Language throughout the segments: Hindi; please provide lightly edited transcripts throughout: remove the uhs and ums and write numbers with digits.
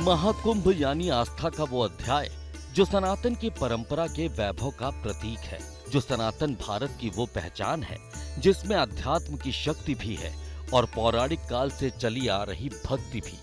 महाकुंभ यानी आस्था का वो अध्याय जो सनातन की परंपरा के वैभव का प्रतीक है, जो सनातन भारत की वो पहचान है जिसमें अध्यात्म की शक्ति भी है और पौराणिक काल से चली आ रही भक्ति भी।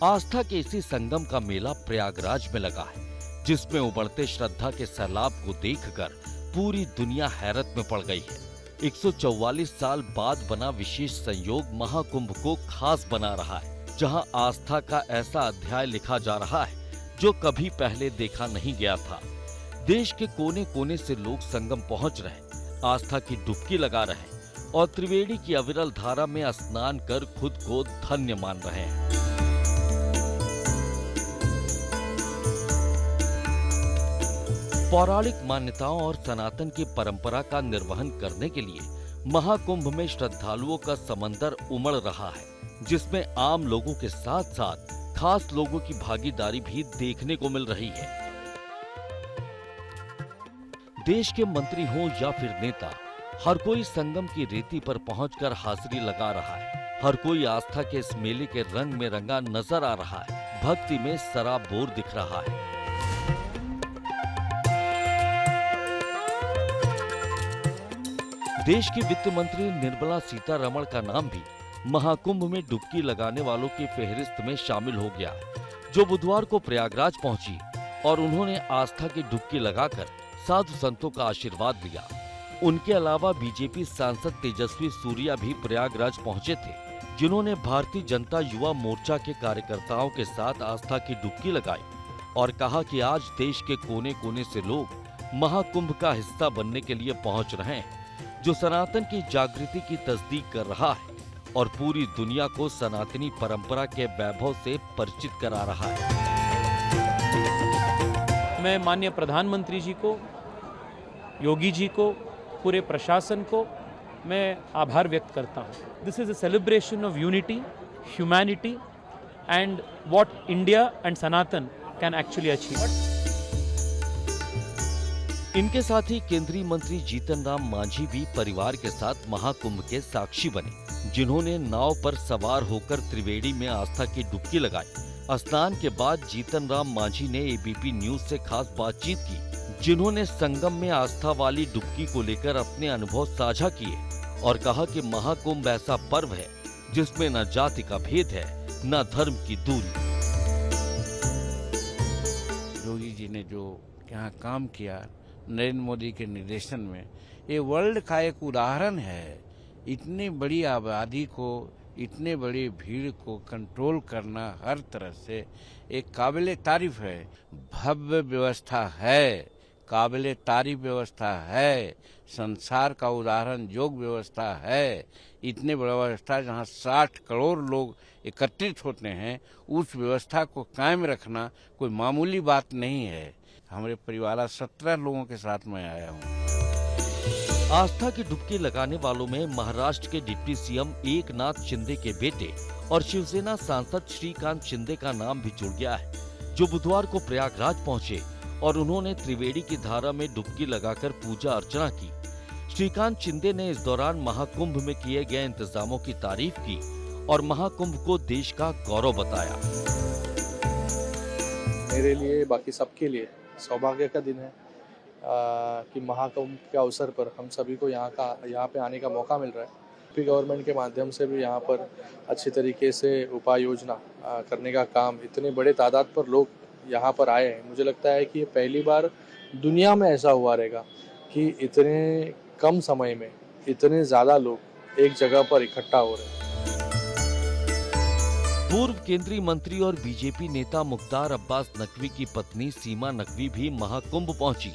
आस्था के इसी संगम का मेला प्रयागराज में लगा है, जिसमें उमड़ते श्रद्धा के सैलाब को देखकर पूरी दुनिया हैरत में पड़ गई है। 144 साल बाद बना विशेष संयोग महाकुंभ को खास बना रहा है, जहां आस्था का ऐसा अध्याय लिखा जा रहा है जो कभी पहले देखा नहीं गया था। देश के कोने कोने से लोग संगम पहुंच रहे, आस्था की डुबकी लगा रहे और त्रिवेणी की अविरल धारा में स्नान कर खुद को धन्य मान रहे हैं। पौराणिक मान्यताओं और सनातन की परंपरा का निर्वहन करने के लिए महाकुंभ में श्रद्धालुओं का समंदर उमड़ रहा है, जिसमें आम लोगों के साथ साथ खास लोगों की भागीदारी भी देखने को मिल रही है। देश के मंत्री हों या फिर नेता, हर कोई संगम की रेती पर पहुंचकर हाजिरी लगा रहा है। हर कोई आस्था के इस मेले के रंग में रंगा नजर आ रहा है, भक्ति में सराबोर दिख रहा है। देश की वित्त मंत्री निर्मला सीतारमण का नाम भी महाकुंभ में डुबकी लगाने वालों की फेहरिस्त में शामिल हो गया, जो बुधवार को प्रयागराज पहुंची और उन्होंने आस्था की डुबकी लगाकर साधु संतों का आशीर्वाद लिया। उनके अलावा बीजेपी सांसद तेजस्वी सूर्या भी प्रयागराज पहुंचे थे, जिन्होंने भारतीय जनता युवा मोर्चा के कार्यकर्ताओं के साथ आस्था की डुबकी लगाई और कहा कि आज देश के कोने कोने से लोग महाकुंभ का हिस्सा बनने के लिए पहुंच रहे हैं, जो सनातन की जागृति की तस्दीक कर रहा है और पूरी दुनिया को सनातनी परंपरा के वैभव से परिचित करा रहा है। मैं माननीय प्रधानमंत्री जी को, योगी जी को, पूरे प्रशासन को मैं आभार व्यक्त करता हूँ। This is a celebration of unity, humanity and what India and Sanatan can actually achieve. इनके साथ ही केंद्रीय मंत्री जीतन राम मांझी भी परिवार के साथ महाकुंभ के साक्षी बने, जिन्होंने नाव पर सवार होकर त्रिवेणी में आस्था की डुबकी लगाई। स्नान के बाद जीतन राम मांझी ने एबीपी न्यूज से खास बातचीत की, जिन्होंने संगम में आस्था वाली डुबकी को लेकर अपने अनुभव साझा किए और कहा कि महाकुंभ ऐसा पर्व है जिसमें न जाति का भेद है, न धर्म की दूरी। योगी जी ने जो यहाँ काम किया नरेंद्र मोदी के निर्देशन में, ये वर्ल्ड का एक उदाहरण है। इतनी बड़ी आबादी को, इतने बड़ी भीड़ को कंट्रोल करना हर तरह से एक काबिले तारीफ है। भव्य व्यवस्था है, काबिले तारीफ व्यवस्था है, संसार का उदाहरण योग व्यवस्था है। इतने बड़ा व्यवस्था जहाँ 60 करोड़ लोग एकत्रित होते हैं, उस व्यवस्था को कायम रखना कोई मामूली बात नहीं है। हमारे परिवार 17 लोगों के साथ मैं आया हूँ। आस्था की डुबकी लगाने वालों में महाराष्ट्र के डिप्टी सीएम एकनाथ शिंदे के बेटे और शिवसेना सांसद श्रीकांत शिंदे का नाम भी जुड़ गया है, जो बुधवार को प्रयागराज पहुंचे और उन्होंने त्रिवेणी की धारा में डुबकी लगाकर पूजा अर्चना की। श्रीकांत शिंदे ने इस दौरान महाकुंभ में किए गए इंतजामों की तारीफ की और महाकुंभ को देश का गौरव बताया। मेरे लिए, बाकी सबके लिए सौभाग्य का दिन है कि महाकुंभ के अवसर पर हम सभी को यहाँ पे आने का मौका मिल रहा है। यूपी गवर्नमेंट के माध्यम से भी यहाँ पर अच्छी तरीके से उपाय योजना करने का काम, इतने बड़े तादाद पर लोग यहाँ पर आए हैं। मुझे लगता है कि ये पहली बार दुनिया में ऐसा हुआ रहेगा कि इतने कम समय में इतने ज़्यादा लोग एक जगह पर इकट्ठा हो रहे हैं। पूर्व केंद्रीय मंत्री और बीजेपी नेता मुख्तार अब्बास नकवी की पत्नी सीमा नकवी भी महाकुंभ पहुंची,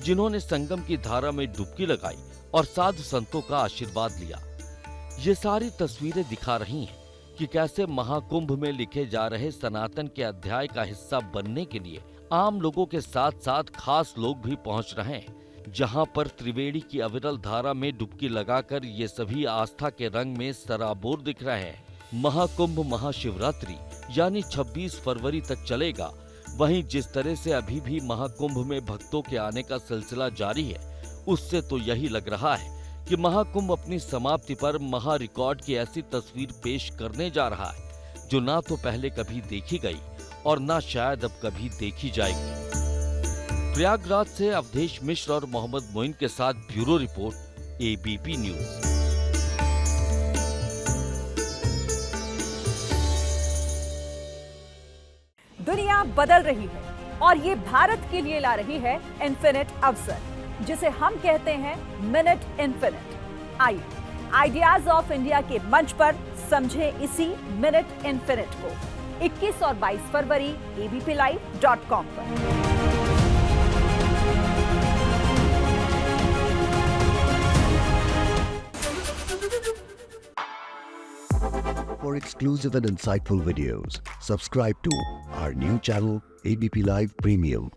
जिन्होंने संगम की धारा में डुबकी लगाई और साधु संतों का आशीर्वाद लिया। ये सारी तस्वीरें दिखा रही हैं कि कैसे महाकुंभ में लिखे जा रहे सनातन के अध्याय का हिस्सा बनने के लिए आम लोगों के साथ साथ खास लोग भी पहुंच रहे हैं। जहां पर त्रिवेणी की अविरल धारा में डुबकी लगाकर ये सभी आस्था के रंग में सराबोर दिख रहे हैं। महाकुंभ महाशिवरात्रि यानी 26 फरवरी तक चलेगा। वहीं जिस तरह से अभी भी महाकुंभ में भक्तों के आने का सिलसिला जारी है, उससे तो यही लग रहा है कि महाकुंभ अपनी समाप्ति पर महा रिकॉर्ड की ऐसी तस्वीर पेश करने जा रहा है जो ना तो पहले कभी देखी गई और ना शायद अब कभी देखी जाएगी। प्रयागराज से अवधेश मिश्र और मोहम्मद मोइन के साथ ब्यूरो रिपोर्ट, एबीपी न्यूज। दुनिया बदल रही है और ये भारत के लिए ला रही है इन्फिनिट अवसर, जिसे हम कहते हैं मिनट इन्फिनिट। आइए आइडियाज ऑफ इंडिया के मंच पर समझे इसी मिनट इन्फिनिट को 21 और 22 फरवरी abplive.com पर। For exclusive and insightful videos, subscribe to our new channel ABP Live Premium.